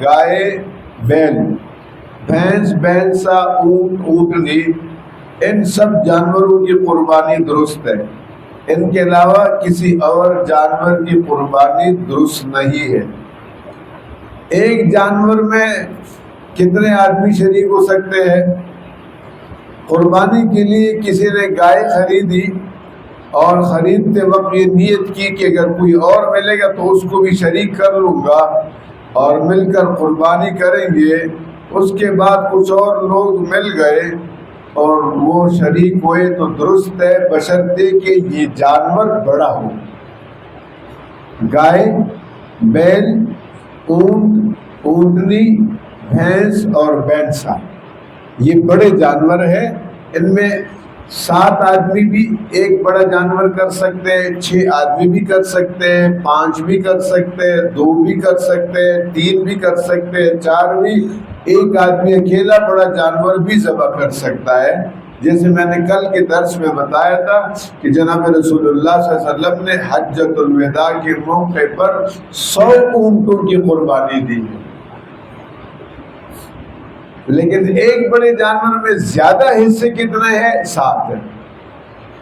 گائے بیل، بھینس بھینسا، اونٹ اونٹنی، ان سب جانوروں کی قربانی درست ہے، ان کے علاوہ کسی اور جانور کی قربانی درست نہیں ہے۔ ایک جانور میں کتنے آدمی شریک ہو سکتے ہیں؟ قربانی کے لیے کسی نے گائے خریدی اور خریدتے وقت یہ نیت کی کہ اگر کوئی اور ملے گا تو اس کو بھی شریک کر لوں گا اور مل کر قربانی کریں گے۔ اس کے بعد کچھ اور لوگ مل گئے اور وہ شریک ہوئے تو درست ہے، بشرطے کہ یہ جانور بڑا ہو۔ گائے، بیل، اونٹ، اونٹنی، بھینس اور بینسا، یہ بڑے جانور ہیں۔ ان میں 7 آدمی بھی ایک بڑا جانور کر سکتے ہیں، 6 آدمی بھی کر سکتے ہیں، 5 بھی کر سکتے ہیں، 2 بھی کر سکتے ہیں، 3 بھی کر سکتے ہیں، 4 بھی۔ ایک آدمی اکیلا بڑا جانور بھی ذبح کر سکتا ہے، جیسے میں نے کل کے درس میں بتایا تھا کہ جناب رسول اللہ صلی اللہ علیہ وسلم نے حجۃ الوداع کے موقع پر 100 اونٹوں کی قربانی دی ہے، لیکن ایک بڑے جانور میں زیادہ حصے کتنے ہیں؟ 7 ہیں۔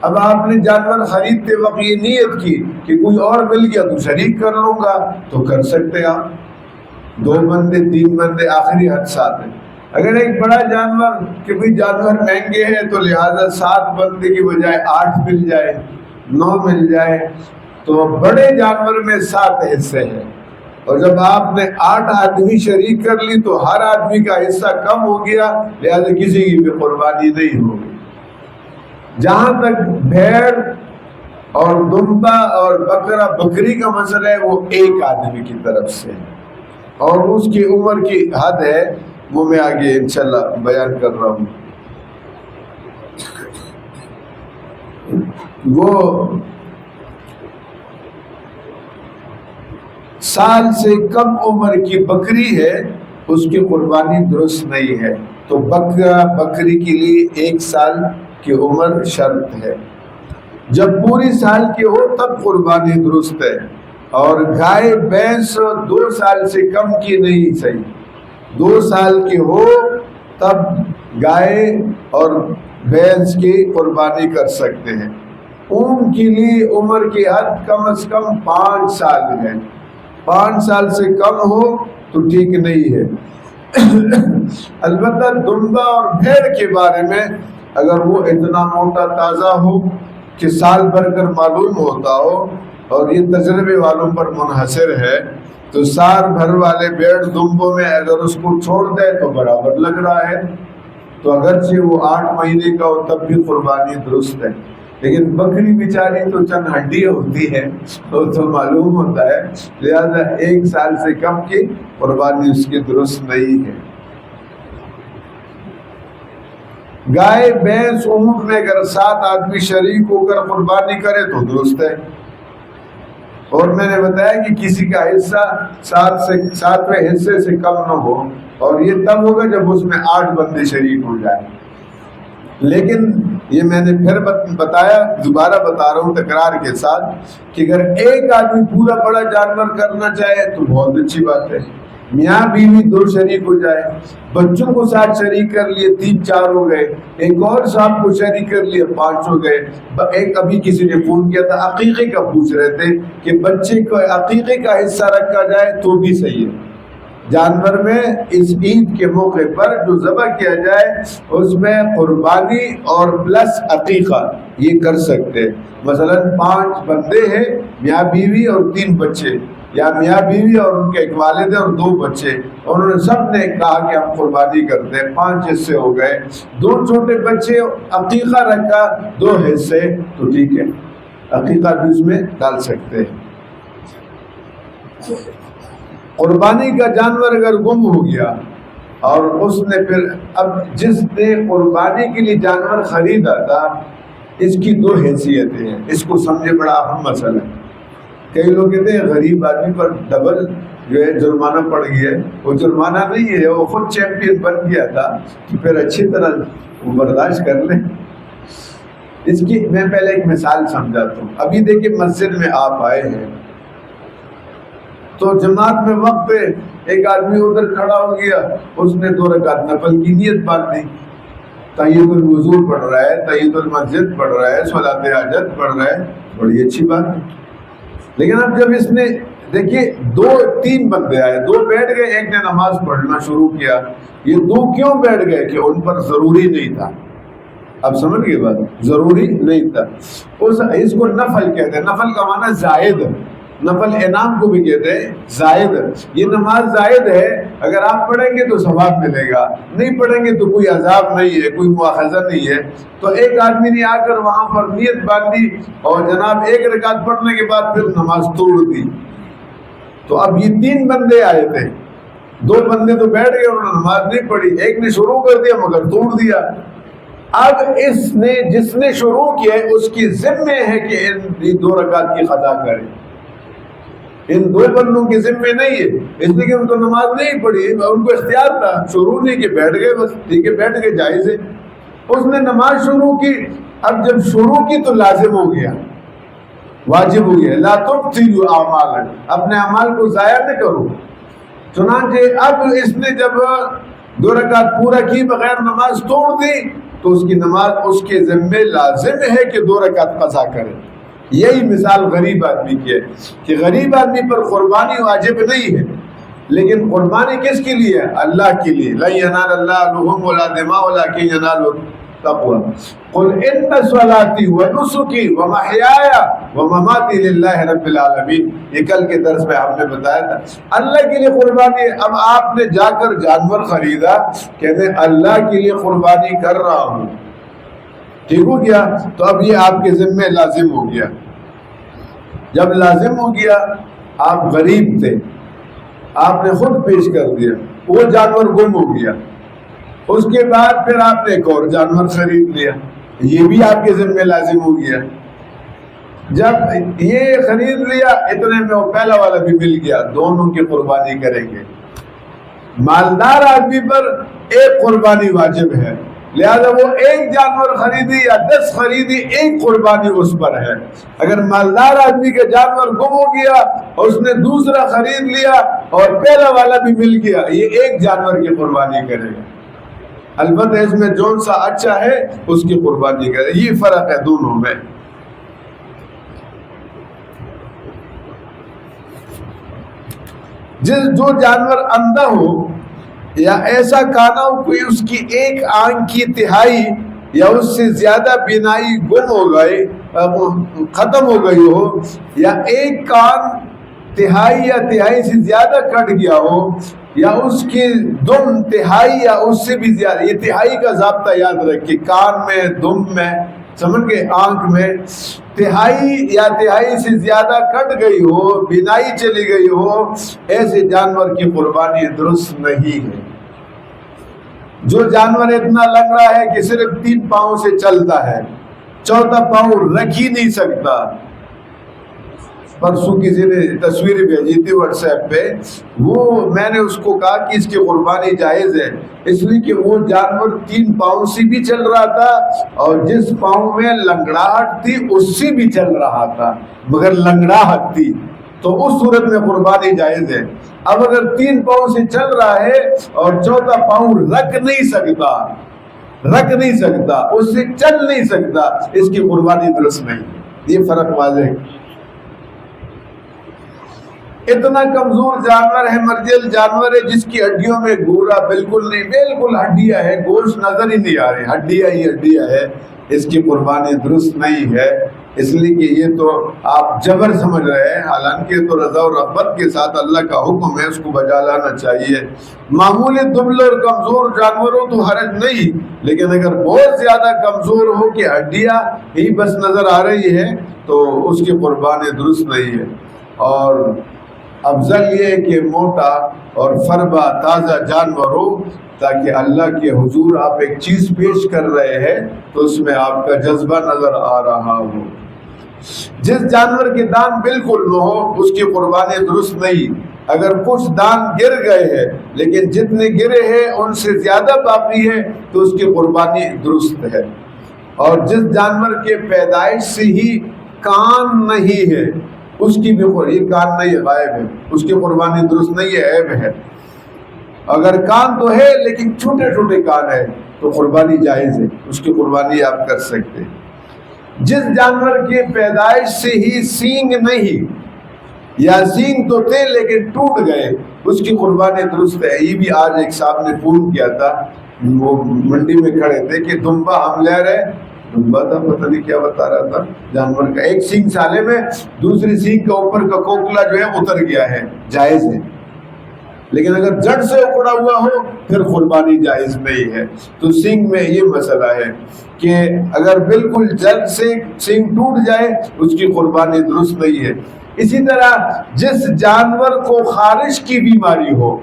اب آپ نے جانور خریدتے وقت یہ نیت کی کہ کوئی اور مل گیا تو شریک کر لوں گا، تو کر سکتے آپ، 2 بندے 3 بندے، آخری حد 7 ہے۔ اگر ایک بڑا جانور کہ بھئی جانور مہنگے ہیں تو لہذا 7 بندے کی بجائے 8 مل جائے، 9 مل جائے، تو بڑے جانور میں 7 حصے ہیں، اور جب آپ نے 8 آدمی شریک کر لی تو ہر آدمی کا حصہ کم ہو گیا، لہذا کسی کی بھی قربانی نہیں ہوگی۔ جہاں تک بھیڑ اور دمبا اور بکرا بکری کا مسئلہ ہے، وہ ایک آدمی کی طرف سے، اور اس کی عمر کی حد ہے، وہ میں آگے انشاءاللہ بیان کر رہا ہوں۔ وہ سال سے کم عمر کی بکری ہے، اس کی قربانی درست نہیں ہے، تو بکرا بکری کے لیے 1 سال کی عمر شرط ہے، جب پوری سال کی ہو تب قربانی درست ہے۔ اور گائے بھینس 2 سال سے کم کی نہیں صحیح، 2 سال کی ہو تب گائے اور بھینس کی قربانی کر سکتے ہیں۔ اونٹ کے لیے عمر کی حد کم از کم 5 سال ہے، 5 سال سے کم ہو تو ٹھیک نہیں ہے۔ البتہ دمبا اور بھیڑ کے بارے میں اگر وہ اتنا موٹا تازہ ہو کہ سال بھر کر معلوم ہوتا ہو، اور یہ تجربے والوں پر منحصر ہے، تو سال بھر والے بھیڑ دمبوں میں اگر اس کو چھوڑ دے تو برابر لگ رہا ہے، تو اگرچہ وہ 8 مہینے کا ہو تب بھی قربانی درست ہے۔ لیکن بکری بیچاری تو چند ہڈیاں ہوتی ہے، وہ تو معلوم ہوتا ہے، لہذا 1 سال سے کم کی قربانی اس کی درست نہیں ہے۔ گائے بھینس اونٹ میں اگر 7 آدمی شریک ہو کر قربانی کرے تو درست ہے، اور میں نے بتایا کہ کسی کا حصہ 7ویں حصے سے کم نہ ہو، اور یہ تب ہوگا جب اس میں 8 بندے شریک ہو جائیں۔ لیکن یہ میں نے پھر بتایا، دوبارہ بتا رہا ہوں تکرار کے ساتھ، کہ اگر ایک آدمی پورا بڑا جانور کرنا چاہے تو بہت اچھی بات ہے، میاں بیوی 2 شریک ہو جائے، بچوں کو ساتھ شریک کر لیے 3-4 ہو گئے، ایک اور صاحب کو شریک کر لیے 5 ہو گئے۔ ایک ابھی کسی نے فون کیا تھا، عقیقے کا پوچھ رہے تھے کہ بچے کو عقیقے کا حصہ رکھا جائے تو بھی صحیح ہے، جانور میں اس عید کے موقع پر جو ذبح کیا جائے اس میں قربانی اور پلس عقیقہ یہ کر سکتے۔ مثلا 5 بندے ہیں، میاں بیوی اور 3 بچے، یا میاں بیوی اور ان کے ایک والد اور 2 بچے، انہوں نے سب نے کہا کہ ہم قربانی کرتے ہیں، 5 حصے ہو گئے، 2 چھوٹے بچے، عقیقہ رکھا 2 حصے، تو ٹھیک ہے، عقیقہ بھی اس میں ڈال سکتے ہیں۔ قربانی کا جانور اگر گم ہو گیا اور اس نے پھر، اب جس نے قربانی کے لیے جانور خریدا تھا، اس کی 2 حیثیتیں ہیں، اس کو سمجھے، بڑا اہم مسئلہ ہے۔ کئی لوگ کہتے ہیں غریب آدمی پر ڈبل جو ہے جرمانہ پڑ گیا ہے، وہ جرمانہ نہیں ہے، وہ خود چیمپئن بن گیا تھا، تو پھر اچھی طرح وہ برداشت کر لیں۔ اس کی میں پہلے ایک مثال سمجھاتا ہوں۔ ابھی دیکھیں مسجد میں آپ آئے ہیں تو جماعت میں وقت ایک آدمی ادھر کھڑا ہو گیا، اس نے 2 رکعت نفل کی نیت باندھ دی، تحیۃ الوضو پڑھ رہا ہے، تحیۃ المسجد پڑھ رہا ہے، صلاۃ حاجت پڑھ رہا ہے، بڑی اچھی بات ہے۔ لیکن اب جب اس نے دیکھیے 2-3 بندے آئے، 2 بیٹھ گئے، ایک نے نماز پڑھنا شروع کیا، یہ 2 کیوں بیٹھ گئے کہ ان پر ضروری نہیں تھا۔ اب سمجھ گئے بات، ضروری نہیں تھا، اس کو نفل کہتے ہیں۔ نفل کا معنی زائد، نفل انعام کو بھی کہتے ہیں زائد۔ یہ نماز زائد ہے، اگر آپ پڑھیں گے تو ثواب ملے گا، نہیں پڑھیں گے تو کوئی عذاب نہیں ہے، کوئی مواخذہ نہیں ہے۔ تو ایک آدمی نے آ کر وہاں پر نیت باندھی اور جناب 1 رکعت پڑھنے کے بعد پھر نماز توڑ دی۔ تو اب یہ 3 بندے آئے تھے، 2 بندے تو بیٹھ گئے، انہوں نے نماز نہیں پڑھی، ایک نے شروع کر دیا مگر توڑ دیا۔ اب اس نے جس نے شروع کیا ہے اس کی ذمہ ہے کہ ان 2 رکعت کی قضا کرے، ان 2 بندوں کی ذمہ نہیں ہے، اس لیے کہ ان کو نماز نہیں پڑھی، ان کو اختیار تھا، شروع نہیں کہ بیٹھ گئے، بس ٹھیک ہے بیٹھ گئے، جائز ہے۔ اس نے نماز شروع کی، اب جب شروع کی تو لازم ہو گیا، واجب ہو گیا، لا تبطلوا اعمالا، اپنے اعمال کو ضائع نہ کرو۔ چنانچہ اب اس نے جب 2 رکعت پورا کی بغیر نماز توڑ دی تو اس کی نماز اس کے ذمہ لازم ہے کہ 2 رکعت قضا کرے۔ یہی مثال غریب آدمی کی ہے کہ غریب آدمی پر قربانی واجب نہیں ہے، لیکن قربانی کس کے لیے ہے؟ اللہ کے لیے۔ لن ینال اللہ لحومها ولا دماؤها ولکن ینالہ التقوی۔ قل ان صلاتي ونسكي ومحياي ومماتي للہ رب العالمین۔ یہ کل کے درس میں ہم نے بتایا تھا، اللہ کے لیے قربانی ہے۔ اب آپ نے جا کر جانور خریدا، کہتے ہیں اللہ کے لیے قربانی کر رہا ہوں، ٹھیک ہو گیا، تو اب یہ آپ کے ذمہ لازم ہو گیا۔ جب لازم ہو گیا، آپ غریب تھے، آپ نے خود پیش کر دیا، وہ جانور گم ہو گیا، اس کے بعد پھر آپ نے ایک اور جانور خرید لیا، یہ بھی آپ کے ذمہ لازم ہو گیا۔ جب یہ خرید لیا، اتنے میں وہ پہلا والا بھی مل گیا، دونوں کی قربانی کریں گے۔ مالدار آدمی پر ایک قربانی واجب ہے، لہذا وہ ایک جانور خریدی یا 10 خریدی، ایک قربانی اس پر ہے۔ اگر مالدار آدمی کا جانور گم ہو گیا اور اس نے دوسرا خرید لیا اور پہلا والا بھی مل گیا، یہ ایک جانور کی قربانی کرے گا، البتہ اس میں جون سا اچھا ہے اس کی قربانی کرے۔ یہ فرق ہے دونوں میں۔ جو جانور اندھا ہو یا ایسا کانا ہو کوئی اس کی ایک آنکھ کی تہائی یا اس سے زیادہ بینائی گم ہو گئی، ختم ہو گئی ہو، یا ایک کان تہائی یا تہائی سے زیادہ کٹ گیا ہو، یا اس کی دم تہائی یا اس سے بھی زیادہ، یہ تہائی کا ضابطہ یاد رکھیں، کان میں، دم میں، سمجھ گئے، آنکھ میں تہائی یا تہائی سے زیادہ کٹ گئی ہو، بینائی چلی گئی ہو، ایسے جانور کی قربانی درست نہیں ہے۔ جو جانور اتنا لگ رہا ہے کہ صرف 3 پاؤں سے چلتا ہے، 4تھا پاؤں رکھ ہی نہیں سکتا، پرسوں کسی نے تصویر بھیجی تھی واٹس ایپ پہ، وہ میں نے اس کو کہا کہ اس کی قربانی جائز ہے، اس لیے کہ وہ جانور 3 پاؤں سے بھی چل رہا تھا اور جس پاؤں میں لنگڑاہٹ تھی اس سے بھی چل رہا تھا، مگر لنگڑاہٹ تھی، تو اس صورت میں قربانی جائز ہے۔ اب اگر 3 پاؤں سے چل رہا ہے اور 4تھا پاؤں رکھ نہیں سکتا، اس سے چل نہیں سکتا، اس کی قربانی درست نہیں۔ یہ فرق واضح ہے۔ اتنا کمزور جانور ہے، مرجل جانور ہے جس کی ہڈیوں میں گورا بالکل نہیں، بالکل ہڈیاں ہے، گوشت نظر ہی نہیں آ رہی، ہڈیاں ہی ہڈیاں ہے، اس کی قربانی درست نہیں ہے، اس لیے کہ یہ تو آپ جبر سمجھ رہے ہیں، حالانکہ تو رضا و رغبت کے ساتھ اللہ کا حکم ہے، اس کو بجا لانا چاہیے۔ معمولی دبل اور کمزور جانور ہو تو حرج نہیں، لیکن اگر بہت زیادہ کمزور ہو کہ ہڈیاں ہی بس نظر آ رہی ہے تو اس کی قربانی درست نہیں ہے۔ اور افضل یہ ہے کہ موٹا اور فربا تازہ جانور ہو، تاکہ اللہ کے حضور آپ ایک چیز پیش کر رہے ہیں تو اس میں آپ کا جذبہ نظر آ رہا ہو۔ جس جانور کے دان بالکل نہ ہو اس کی قربانی درست نہیں۔ اگر کچھ دان گر گئے ہیں لیکن جتنے گرے ہیں ان سے زیادہ باقی ہے تو اس کی قربانی درست ہے۔ اور جس جانور کے پیدائش سے ہی کان نہیں ہے اس کی بھی، یہ کان نہیں ہے، غائب ہے، اس کی قربانی درست نہیں ہے، عیب ہے۔ اگر کان تو ہے لیکن چھوٹے چھوٹے کان ہے تو قربانی جائز ہے، اس کی قربانی آپ کر سکتے ہیں۔ جس جانور کی پیدائش سے ہی سینگ نہیں یا سینگ تو تھے لیکن ٹوٹ گئے، اس کی قربانی درست ہے۔ یہ بھی آج ایک صاحب نے فون کیا تھا، وہ منڈی میں کھڑے تھے کہ دمبا ہم لے رہے، دمبا تھا پتہ نہیں کیا بتا رہا تھا، جانور کا ایک سینگ سالے میں، دوسری سینگ کا اوپر کا کوکلا جو ہے اتر گیا ہے، جائز ہے۔ لیکن اگر جڑ سے اکڑا ہوا ہو پھر قربانی جائز نہیں ہے۔ تو سینگ میں یہ مسئلہ ہے کہ اگر بالکل جڑ سے سینگ ٹوٹ جائے اس کی قربانی درست نہیں ہے۔ اسی طرح جس جانور کو خارش کی بیماری ہو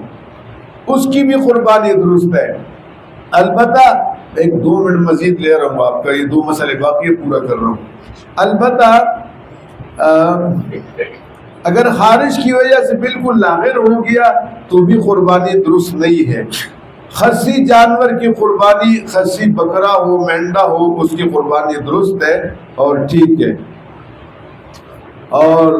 اس کی بھی قربانی درست ہے۔ البتہ ایک 2 منٹ مزید لے رہا ہوں آپ کا، یہ 2 مسئلے باقی پورا کر رہا ہوں۔ البتہ اگر خارش کی وجہ سے بالکل لاغر ہو گیا تو بھی قربانی درست نہیں ہے۔ خصی جانور کی قربانی، خصی بکرا ہو مینڈا ہو، اس کی قربانی درست ہے اور ٹھیک ہے۔ اور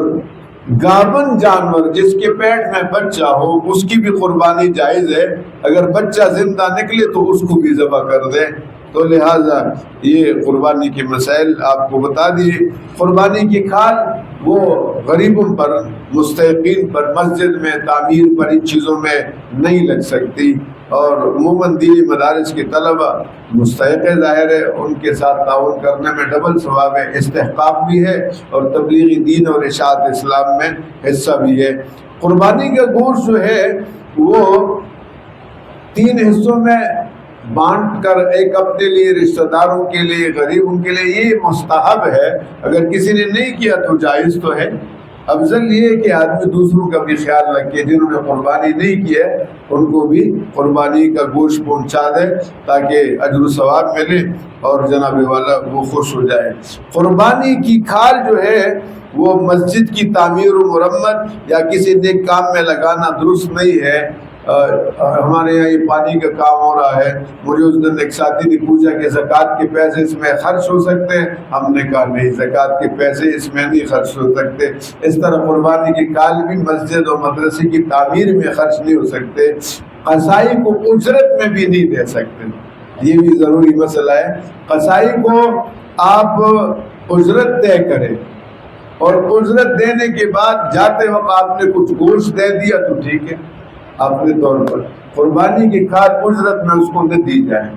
گابن جانور جس کے پیٹ میں بچہ ہو اس کی بھی قربانی جائز ہے، اگر بچہ زندہ نکلے تو اس کو بھی ذبح کر دے۔ تو لہٰذا یہ قربانی کے مسائل آپ کو بتا دیے۔ قربانی کی کھال وہ غریبوں پر، مستحقین پر، مسجد میں تعمیر پر، ان چیزوں میں نہیں لگ سکتی، اور عموماً دینی مدارس کے طلبہ مستحق ہے، ظاہر ہے ان کے ساتھ تعاون کرنے میں ڈبل ثواب ہے، استحقاق بھی ہے اور تبلیغی دین اور اشاعت اسلام میں حصہ بھی ہے۔ قربانی کا گوشت جو ہے وہ 3 حصوں میں بانٹ کر، ایک اپنے لیے، رشتہ داروں کے لیے، غریبوں کے لیے، یہ مستحب ہے۔ اگر کسی نے نہیں کیا تو جائز تو ہے۔ افضل یہ ہے کہ آدمی دوسروں کا بھی خیال رکھے، جنہوں نے قربانی نہیں کی ہے ان کو بھی قربانی کا گوشت پہنچا دے تاکہ اجر و ثواب ملے اور جناب والا وہ خوش ہو جائے۔ قربانی کی کھال جو ہے وہ مسجد کی تعمیر و مرمت یا کسی نیک کام میں لگانا درست نہیں ہے۔ ہمارے یہاں یہ پانی کا کام ہو رہا ہے، مجھے اس دن ایک ساتھی نے پوچھا کہ زکوٰۃ کے پیسے اس میں خرچ ہو سکتے ہیں؟ ہم نے کہا نہیں، زکوٰۃ کے پیسے اس میں نہیں خرچ ہو سکتے۔ اس طرح قربانی کی کال بھی مسجد اور مدرسے کی تعمیر میں خرچ نہیں ہو سکتے، قصائی کو اجرت میں بھی نہیں دے سکتے، یہ بھی ضروری مسئلہ ہے۔ قصائی کو آپ اجرت طے کریں، اور اجرت دینے کے بعد جاتے وقت آپ نے کچھ گوشت دے دیا تو ٹھیک ہے، اپنے طور پر۔ قربانی کی کھال اجرت میں اس کو نہ دی جائے۔